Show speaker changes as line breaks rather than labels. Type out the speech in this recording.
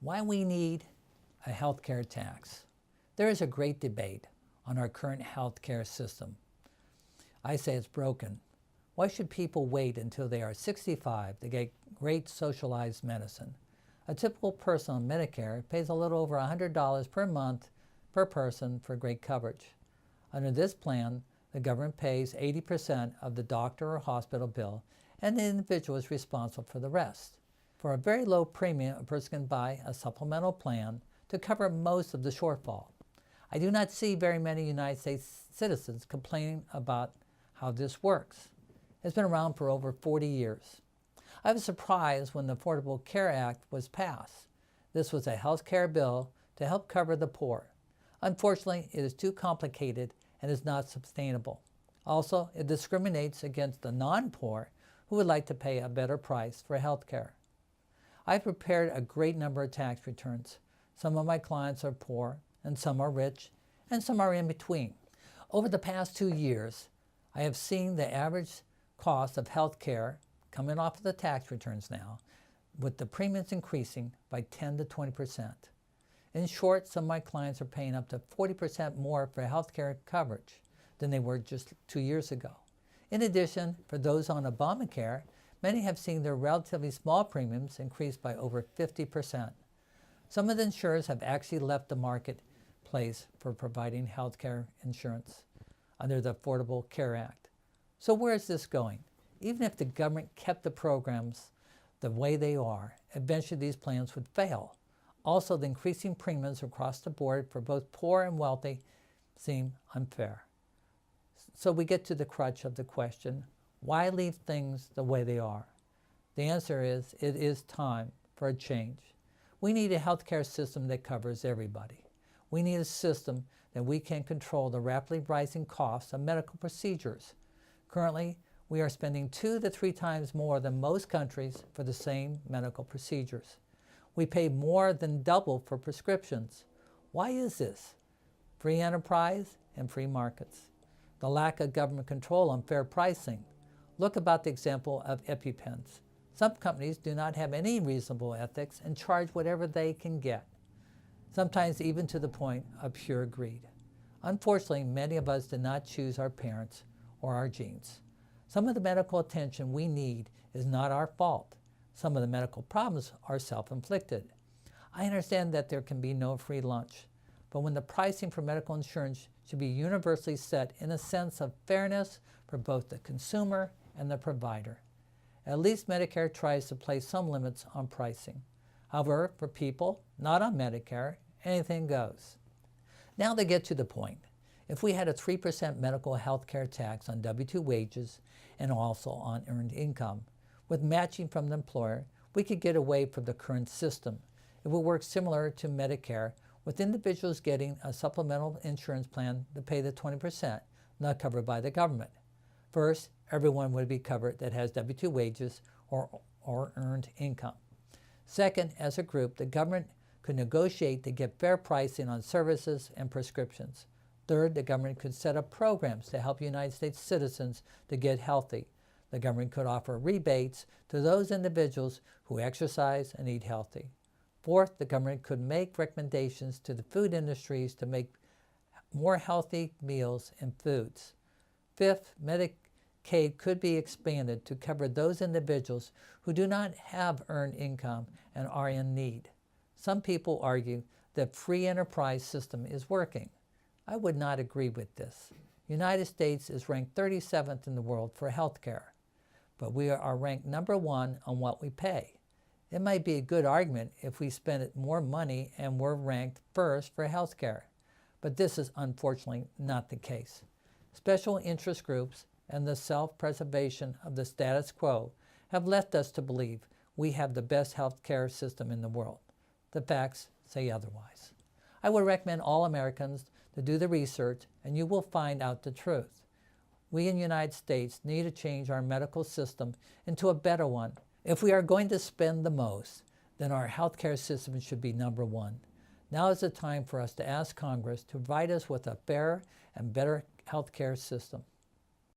Why we need a healthcare tax. There is a great debate on our current healthcare system. I say it's broken. Why should people wait until they are 65 to get great socialized medicine? A typical person on Medicare pays a little over $100 per month per person for great coverage. Under this plan, the government pays 80% of the doctor or hospital bill, and the individual is responsible for the rest. For a very low premium, a person can buy a supplemental plan to cover most of the shortfall. I do not see very many United States citizens complaining about how this works. It's been around for over 40 years. I was surprised when the Affordable Care Act was passed. This was a health care bill to help cover the poor. Unfortunately, it is too complicated and is not sustainable. Also, it discriminates against the non-poor who would like to pay a better price for health care. I've prepared a great number of tax returns. Some of my clients are poor, and some are rich, and some are in between. Over the past 2 years, I have seen the average cost of health care coming off of the tax returns now, with the premiums increasing by 10 to 20%. In short, some of my clients are paying up to 40% more for health care coverage than they were just 2 years ago. In addition, for those on Obamacare, many have seen their relatively small premiums increase by over 50%. Some of the insurers have actually left the marketplace for providing health care insurance under the Affordable Care Act. So where is this going? Even if the government kept the programs the way they are, eventually these plans would fail. Also, the increasing premiums across the board for both poor and wealthy seem unfair. So we get to the crux of the question, why leave things the way they are? The answer is, it is time for a change. We need a healthcare system that covers everybody. We need a system that we can control the rapidly rising costs of medical procedures. Currently, we are spending 2 to 3 times more than most countries for the same medical procedures. We pay more than double for prescriptions. Why is this? Free enterprise and free markets. The lack of government control on fair pricing. Look about the example of EpiPens. Some companies do not have any reasonable ethics and charge whatever they can get, sometimes even to the point of pure greed. Unfortunately, many of us did not choose our parents or our genes. Some of the medical attention we need is not our fault. Some of the medical problems are self-inflicted. I understand that there can be no free lunch, but when the pricing for medical insurance should be universally set in a sense of fairness for both the consumer and the provider. At least Medicare tries to place some limits on pricing. However, for people not on Medicare, anything goes. Now they get to the point. If we had a 3% medical health care tax on W-2 wages and also on earned income, with matching from the employer, we could get away from the current system. It would work similar to Medicare, with individuals getting a supplemental insurance plan to pay the 20% not covered by the government. First, everyone would be covered that has W-2 wages or earned income. Second, as a group, the government could negotiate to get fair pricing on services and prescriptions. Third, the government could set up programs to help United States citizens to get healthy. The government could offer rebates to those individuals who exercise and eat healthy. Fourth, the government could make recommendations to the food industries to make more healthy meals and foods. Fifth, Medicaid could be expanded to cover those individuals who do not have earned income and are in need. Some people argue that free enterprise system is working. I would not agree with this. United States is ranked 37th in the world for health care, but we are ranked number 1 on what we pay. It might be a good argument if we spent more money and were ranked first for health care, but this is unfortunately not the case. Special interest groups and the self-preservation of the status quo have led us to believe we have the best health care system in the world. The facts say otherwise. I would recommend all Americans to do the research, and you will find out the truth. We in the United States need to change our medical system into a better one. If we are going to spend the most, then our healthcare system should be number 1. Now is the time for us to ask Congress to provide us with a fair and better healthcare system.